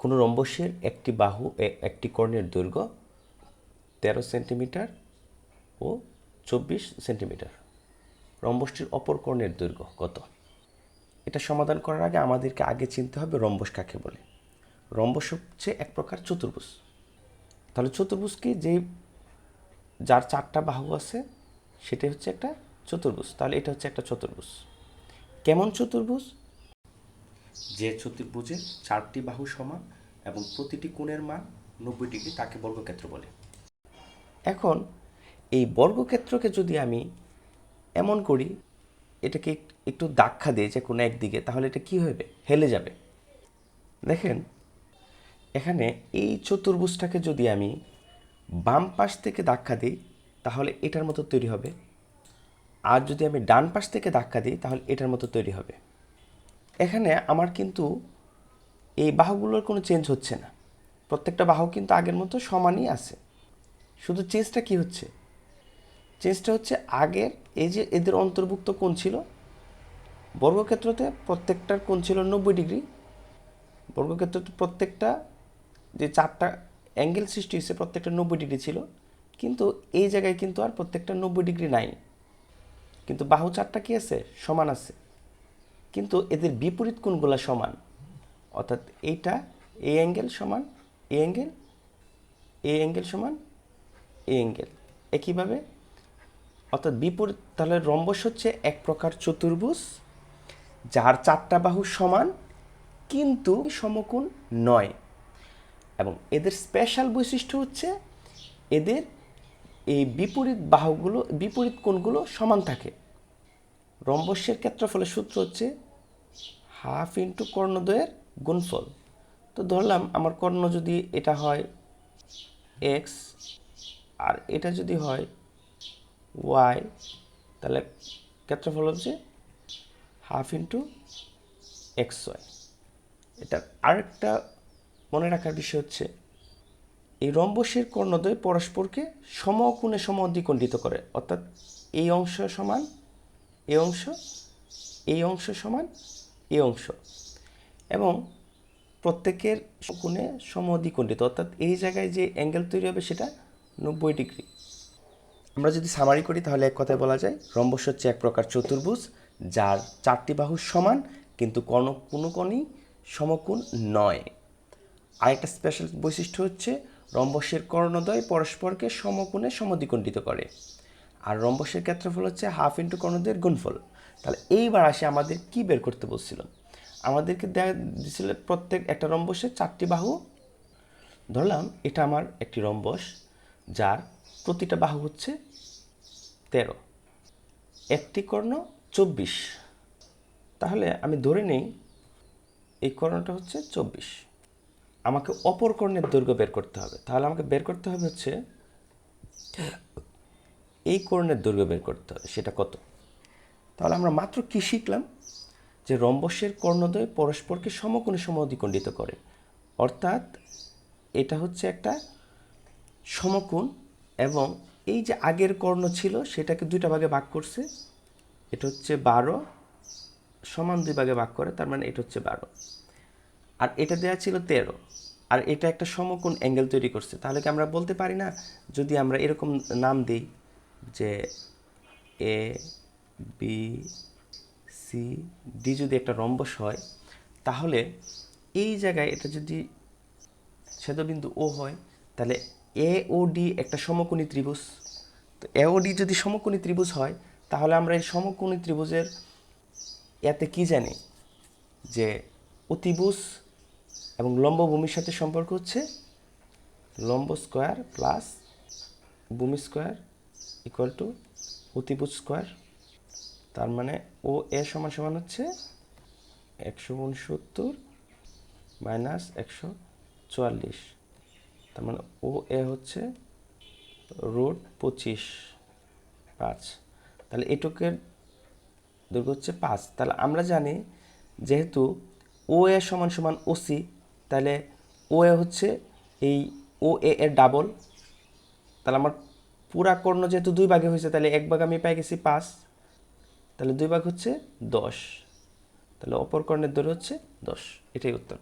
কোনো রম্বসের একটি বাহু একটি কর্ণের দৈর্ঘ্য 13 সেন্টিমিটার ও 24 সেন্টিমিটার। রম্বসটির অপর কর্ণের দৈর্ঘ্য কত? এটা সমাধান করার আগে আমাদেরকে আগে চিনতে হবে রম্বস কাকে বলে। রম্বস হচ্ছে এক প্রকার চতুর্ভুজ। তাহলে চতুর্ভুজ কি? যার 4টা বাহু আছে সেটাই হচ্ছে একটা চতুর্ভুজ। তাহলে এটা হচ্ছে একটা চতুর্ভুজ। কেমন চতুর্ভুজ? যে চতুর্ভুজের 4টি বাহু সমান এবং প্রতিটি কোণের মান 90 ডিগ্রি তাকে বর্গক্ষেত্র বলে। এখন এই বর্গক্ষেত্রকে যদি আমি এমন করি, এটাকে একটু ধাক্কা দিই যে কোনো একদিকে, তাহলে এটা কি হবে? হেলে যাবে। দেখেন এখানে এই চতুর্ভুজটাকে যদি আমি বাম পাশ থেকে ধাক্কা দিই তাহলে এটার মতো তৈরি হবে, আর যদি আমি ডান পাশ থেকে ধাক্কা দিই তাহলে এটার মতো তৈরি হবে। এখানে আমার কিন্তু এই বাহুগুলোর কোনো চেঞ্জ হচ্ছে না, প্রত্যেকটা বাহু কিন্তু আগের মতো সমানই আছে। শুধু চেঞ্জটা কি হচ্ছে? চেঞ্জটা হচ্ছে আগের এই যে এদের অন্তর্ভুক্ত কোণ ছিল বর্গক্ষেত্রতে, প্রত্যেকটার কোণ ছিল 90 ডিগ্রি। বর্গক্ষেত্রতে প্রত্যেকটা যে 4টা অ্যাঙ্গেল সৃষ্টি হয়েছে প্রত্যেকটা 90 ডিগ্রি ছিল, কিন্তু এই জায়গায় কিন্তু আর প্রত্যেকটা 90 ডিগ্রি নাই। কিন্তু বাহু 4টা কি আছে? সমান আছে, কিন্তু এদের বিপরীত কোণগুলো সমান। অর্থাৎ এইটা এই অ্যাঙ্গেল সমান এই অ্যাঙ্গেল, এই অ্যাঙ্গেল সমান এই অ্যাঙ্গেল, একইভাবে। অর্থাৎ বিপরীত। তাহলে রম্বস হচ্ছে এক প্রকার চতুর্ভুজ যার 4টা বাহু সমান কিন্তু সমকোণ নয়, এবং এদের স্পেশাল বৈশিষ্ট্য হচ্ছে এদের এই বিপরীত বাহুগুলো, বিপরীত কোণগুলো সমান থাকে। রম্বসের ক্ষেত্রফলের সূত্র হচ্ছে হাফ ইন্টু কর্ণদ্বয়ের গুণফল। তো ধরলাম আমার কর্ণ যদি এটা হয় এক্স আর এটা যদি হয় ওয়াই, তাহলে ক্ষেত্রফল হচ্ছে হাফ ইন্টু এক্স ওয়াই। এটা আরেকটা মনে রাখার বিষয় হচ্ছে এই রম্বসের কর্ণদ্বয় পরস্পরকে সমকোণে সমদ্বিখণ্ডিত করে। অর্থাৎ এই অংশ সমান এই অংশ, এই অংশ সমান এই অংশ, এবং প্রত্যেকের কোণে সমদ্বিখণ্ডিত। অর্থাৎ এই জায়গায় যে অ্যাঙ্গেল তৈরি হবে সেটা 90 ডিগ্রি। আমরা যদি সামারি করি তাহলে এক কথায় বলা যায় রম্বস হচ্ছে এক প্রকার চতুর্ভুজ যার 4টি বাহু সমান কিন্তু কোনো কোণই সমকোণ নয়। আরেকটা স্পেশাল বৈশিষ্ট্য হচ্ছে রম্বসের কর্ণদ্বয় পরস্পরকে সমকোণে সমদ্বিখণ্ডিত করে, আর রম্বসের ক্ষেত্রফল হচ্ছে হাফ ইন্টু কর্ণদ্বয়ের গুণফল। তাহলে এইবার আসে আমাদের কি বের করতে বলছিল? আমাদেরকে দিয়েছিল প্রত্যেক একটা রম্বসের 4টি বাহু। ধরলাম এটা আমার একটি রম্বস যার প্রতিটা বাহু হচ্ছে 13, একটি কর্ণ 24। তাহলে আমি ধরে নেই এই কর্ণটা হচ্ছে 24। আমাকে অপর কর্ণের দৈর্ঘ্য বের করতে হবে। তাহলে আমাকে বের করতে হবে হচ্ছে এই কর্ণের দৈর্ঘ্য বের করতে হবে, সেটা কত? তাহলে আমরা মাত্র কি শিখলাম? যে রম্বসের কর্ণদ্বয় পরস্পরকে সমকোণে সমদ্বিখণ্ডিত করে। অর্থাৎ এটা হচ্ছে একটা সমকোণ, এবং এই যে আগের কর্ণ ছিল সেটাকে 2টা ভাগে ভাগ করছে। এটা হচ্ছে 12 সমান 2 ভাগে ভাগ করে, তার মানে এটা হচ্ছে 12, আর এটা দেওয়া ছিল 13, আর এটা একটা সমকোণ অ্যাঙ্গেল তৈরি করছে। তাহলে কি আমরা বলতে পারি না, যদি আমরা এরকম নাম দিই যে এ বি সি ডি যদি একটা রম্বস হয়, তাহলে এই জায়গায় এটা যদি ছেদবিন্দু ও হয়, তাহলে এ ও ডি একটা সমকোণী ত্রিভুজ। তো এ ও ডি যদি সমকোণী ত্রিভুজ হয়, তাহলে আমরা এই সমকোণী ত্রিভুজের এতে কি জানি যে অতিভুজ এবং লম্ব ভূমির সাথে সম্পর্ক হচ্ছে লম্ব স্কোয়ার প্লাস ভূমি স্কোয়ার ইকুয়াল টু অতিভুজ স্কোয়ার। তার মানে ও এ সমান সমান হচ্ছে 169 মাইনাস 144। তার মানে ও এ হচ্ছে √25 তাহলে এটুকের দৈর্ঘ্য হচ্ছে 5। তাহলে আমরা জানি যেহেতু ও এ সমান সমান ওসি, তাহলে ও এ হচ্ছে এই ও এ এর ডাবল। তাহলে আমার পুরা কর্ণ যেহেতু 2 ভাগে হয়েছে, তাহলে 1 ভাগ আমি পাই গেছি 5, তাহলে 2 ভাগ হচ্ছে 10। তাহলে অপর কর্ণের দৈর্ঘ্য হচ্ছে 10। এটাই উত্তর।